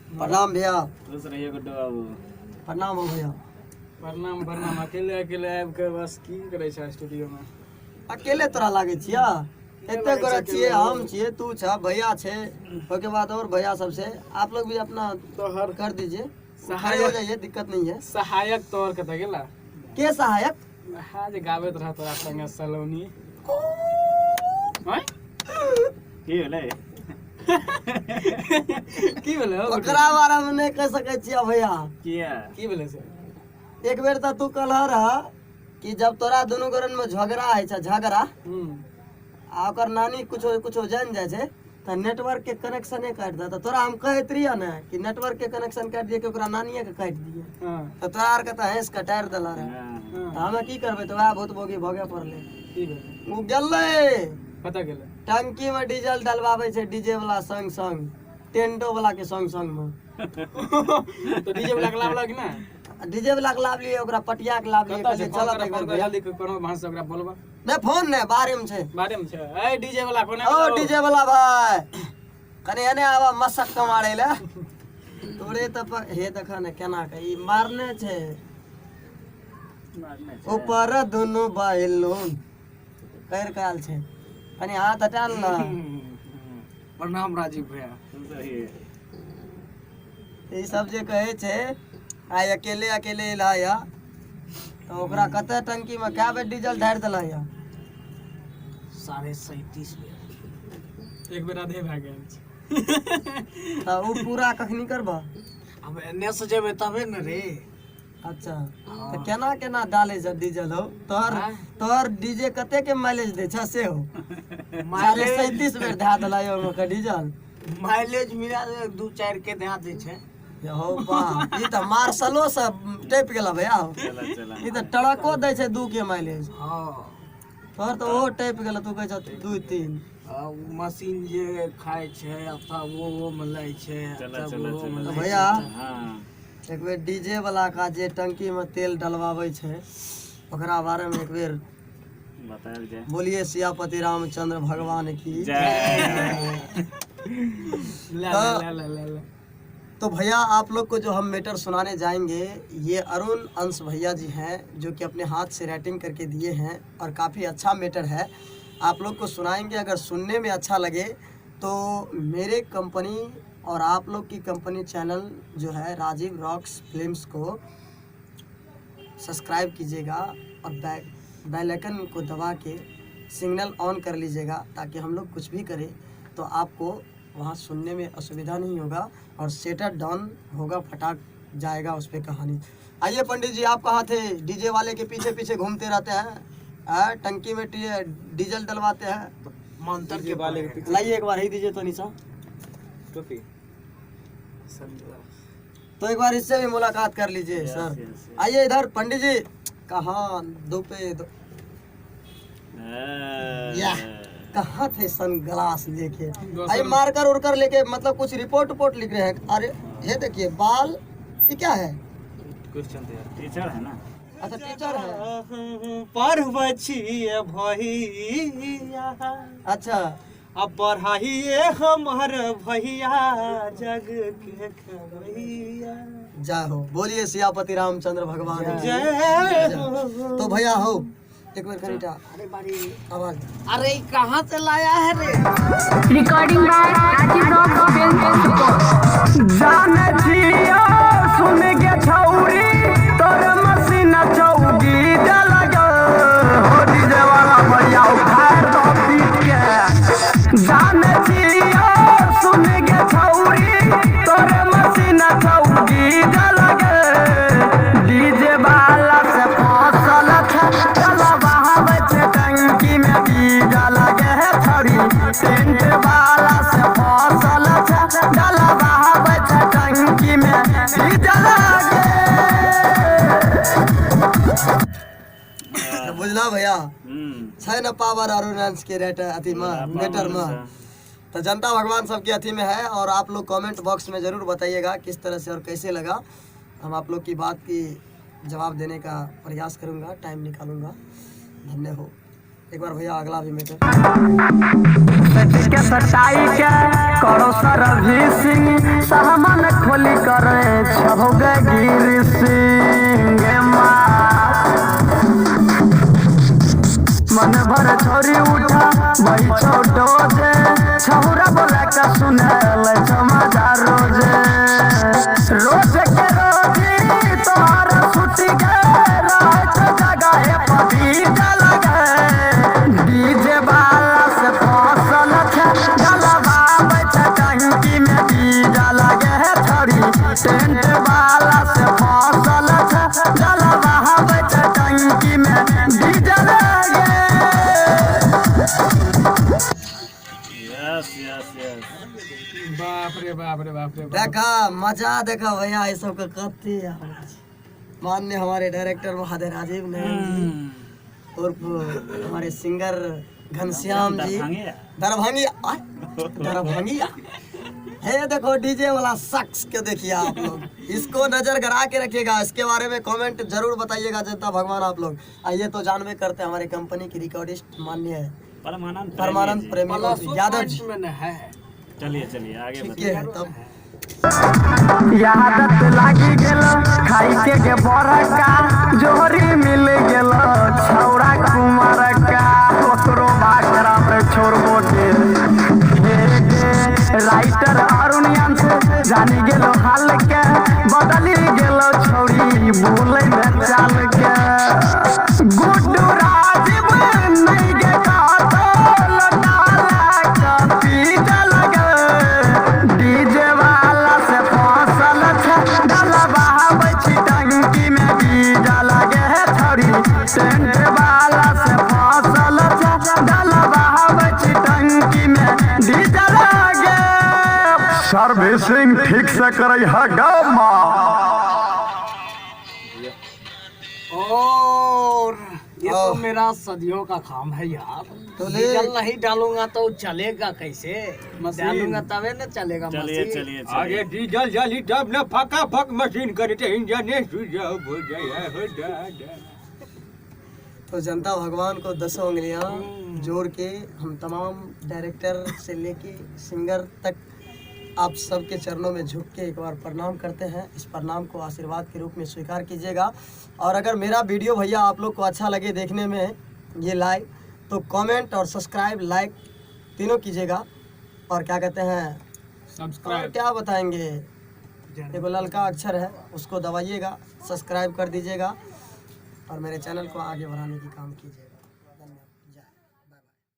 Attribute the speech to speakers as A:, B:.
A: प्रणाम भैया।
B: खुश रहिए गुड्डू बाबू।
A: प्रणाम हो भैया।
C: प्रणाम प्रणाम। अकेले अकेले आबि के बस की करे छै स्टूडियो में?
A: अकेले तोरा लागे छिया? एते गोरा छिए, हम छिए, तू छ, भैया छे, ओके बाद और भैया सब से। आप लोग भी अपना
C: तो हर
A: कर दीजिए, खड़े हो जाइए, दिक्कत नहीं है।
C: सहायक तौर के त गेला
A: के सहायक?
C: हाँ जे गाबैत रह तोरा संगे सलोनी। हैं?
B: की भेलै?
C: की भेलै?
A: ओकरा बारे में नहीं कह सके छिया भैया।
B: किया?
C: की भेलै से?
A: एक बेर त तू कहला रहा कि जब तोरा दोनों गोरन में झगड़ा है छ, झगड़ा आ ओकर नानी कुछो कुछो जान जाए छे त नेटवर्क के कनेक्शने काट दे। त तोरा हम कहत रहिया ना कि नेटवर्क के कनेक्शन काट दिए कि ओकरा नानिये के काट दिए।
C: हां
A: त तोरा आर के त हेस कटार देला रे।
B: हाँ।
A: त हमें की करबे? त वह बहुत बोगी भगे पड़ले।
C: की भेलै?
A: उ गेलै
C: पता गेलै
A: टंकी में डीजल डलवावे छे, डीजे वाला संग संग, टेंटो वाला के संग संग में।
C: तो डीजे वाला के लावला कि ना?
A: डीजे वाला के लाभ लिए, ओकरा पटिया के लाभ लिए,
C: कतऽ छै?
A: कहलिए चल एक
C: फोन
A: बार
C: कर जल्दी कोनो भांस से ओकरा बोलबा।
A: नहीं फोन नहीं, बारे में छे।
C: बारे में छै ए डीजे वाला कोने?
A: ओ डीजे वाला भाई कने एने आवा मसक कमाड़े ले। तोरे त हे देखा ने केना के ई मारने छे
B: मारने छै।
A: ऊपर दोनों बैलून कर काल छे। कने हाथ हटा ना।
C: प्रणाम राजीव भैया।
B: खुश रहिए।
A: ई सब जे कहे छे आइ अकेले अकेले लाया तो ओकरा कते टंकी में क्या बेर डीजल ढार देला या?
C: 37.5 बेर। एक बेर आधे भए गेल छै।
A: त उ पूरा कखनी करबा?
C: अब एने से जेबे तबे न रे।
A: अच्छा तो केना केना डाले छ डीजल हो? तोहर डीजे कते के माइलेज दे छ से हो? माइलेज 37 बेर धा देला यो ओमे के डीजल।
C: माइलेज मिला 2-4 के दे दे छै।
A: हो बा ई त मार्शलो से टप गेला भैया हो।
B: चला चला।
A: ई त टड़को दे छै 2 के माइलेज।
C: हां
A: तोहर तो ओ टप गेला, तू कह छ 2-3।
C: मशीन जे खाए छै अथवा वो में लै छै।
B: चला चला चला।
A: भैया
B: हाँ।
A: एक बेर डीजे वाला का जे टंकी में तेल डलवावे छै ओकरा बारे में एक बेर
B: बतायल जाए।
A: बोलिए सियापति रामचंद्र भगवान की
B: जय।
C: ले।
A: तो भैया आप लोग को जो हम मैटर सुनाने जाएंगे, ये अरुण अंश भैया जी हैं जो कि अपने हाथ से राइटिंग करके दिए हैं और काफ़ी अच्छा मैटर है। आप लोग को सुनाएंगे, अगर सुनने में अच्छा लगे तो मेरे कंपनी और आप लोग की कंपनी चैनल जो है राजीव रॉक्स फिल्म्स को सब्सक्राइब कीजिएगा और बेल आइकन को दबा के सिग्नल ऑन कर लीजिएगा ताकि हम लोग कुछ भी करें तो आपको वहाँ सुनने में असुविधा नहीं होगा और सेटर डाउन होगा, फटाक जाएगा उस पर कहानी। आइए पंडित जी, आप कहाँ थे? डीजे वाले के पीछे पीछे घूमते रहते हैं, टंकी में डीजल डलवाते हैं।
C: मंत्र के वाले के पीछे
A: लाइए एक बार ही दीजिए तो निशा।
C: टोपी।
A: तो एक बार इससे भी मुलाकात कर लीजिए सर।
B: yes.
A: आइए इधर पंडित जी। कहाँ दो पे दो या कहाँ थे सनग्लास लेके? आइए मार्कर उड़कर लेके, मतलब कुछ रिपोर्ट लिख रहे हैं। अरे ये देखिए बाल, ये क्या है?
C: क्वेश्चन दे
B: टीचर है ना?
A: अच्छा टीचर है।
C: पढ़बछिए भैया।
A: अच्छा
C: अब पढ़ाइए हमर भैया जग के खबैया।
A: जय हो, बोलिए सियापति रामचंद्र भगवान की
C: जय
A: जय। तो भैया हो एक बार करीटा
C: अरे बारी
A: आवाज।
C: अरे कहाँ से लाया है रे?
D: Recording by Rajiv rocks film.
E: जाने छियो सुन के छौरी तोर मसीन चौकी जला गो हो डीजे वाला भैया उखाड़ दो पीट के। जाने छियो सुन के छौरी तोर मसीन चौकी जला गो डीजे वाला से फसल चला बहावे टंकी में डीजल लगे है छौरी। टेंट वाला से फसल चला बहावे टंकी में डीजल लगे।
A: बुझला भैया
B: हम्म।
A: छै न पावर अरुणांश के रेट अथी में मैटर में। तो जनता भगवान सबके अथी में है और आप लोग कमेंट बॉक्स में ज़रूर बताइएगा किस तरह से और कैसे लगा। हम आप लोग की बात की जवाब देने का प्रयास करूँगा, टाइम निकालूंगा। धन्य हो। एक बार भैया अगला भी मीटर।
E: सच के सटाई के करो सरभी सिंह सामान खोली करे छहोग गिर सिंह मन भर छोरी उठा भाई छोटो जे छहुरा बोला का सुनल समाचार रोजे रोज के रोजी तोहार छुट्टी गए रात जगह पदी लगे डीजे वाला से फसल छे जलवा बच टंकी में डीजा लगे छोरी टेंट वाला से फसल छे जलवा बच टंकी में डीजा लगे।
B: यस यस यस
C: बाप रे बाप रे बाप रे बाप।
A: देखा मजा देखा भैया ये सब का कत्ती माननीय हमारे डायरेक्टर महादेव राजीव ने उर्फ हमारे सिंगर घनश्याम जी
B: दरभंगिया
A: दरभंगिया है। देखो डीजे वाला शख्स के देखिए आप लोग, इसको नजर गड़ा के रखिएगा, इसके बारे में कमेंट जरूर बताइएगा जनता भगवान आप लोग। आइए तो जानवे करते हैं हमारे कंपनी की रिकॉर्डिस्ट माननीय परमानंद प्रेमी यादव जी।
B: चलिए चलिए आगे
A: ठीक
B: बताइए।
A: है तब
E: यादत लागी गेल खाई के बरका जोहरी मिल गेल छौड़ा कुमार का ओकरो बाकरा पे छोड़बो के राइटर अरुणियन से जानी गेलो हाल के बदली गेलो छौड़ी बोले में चाल के गुड्डू राजीव नहीं गे कातो लटाला कपी लगे डीजे वाला से फसल छे डलवा बची टंकी में डीजा लगे छोड़ी टेंट वाला से फसल छे डलवा बची टंकी में डीजा लगे सर्विसिंग ठीक से करे है गामा।
C: और ये तो
A: ओह।
C: मेरा सदियों का काम है यार।
A: तो ले।
C: डीजल नहीं डालूंगा तो चलेगा कैसे? डालूंगा तबे न चलेगा
B: चलिए
C: मशीन।
B: चलिए
F: आगे
B: चलिए
F: डीजल जली तब न फका फक मशीन करते इंजन स्विच ऑफ हो जाए हो दादा।
A: तो जनता भगवान को 10 उंगलियां जोड़ के हम तमाम डायरेक्टर से लेके सिंगर तक आप सबके चरणों में झुक के एक बार प्रणाम करते हैं। इस प्रणाम को आशीर्वाद के रूप में स्वीकार कीजिएगा। और अगर मेरा वीडियो भैया आप लोग को अच्छा लगे देखने में ये लाइव, तो कमेंट और सब्सक्राइब लाइक तीनों कीजिएगा। और क्या कहते हैं और
C: सब्सक्राइब
A: क्या बताएंगे, एगो ललका अक्षर है उसको दबाइएगा, सब्सक्राइब कर दीजिएगा और मेरे चैनल को आगे बढ़ाने की काम कीजिएगा।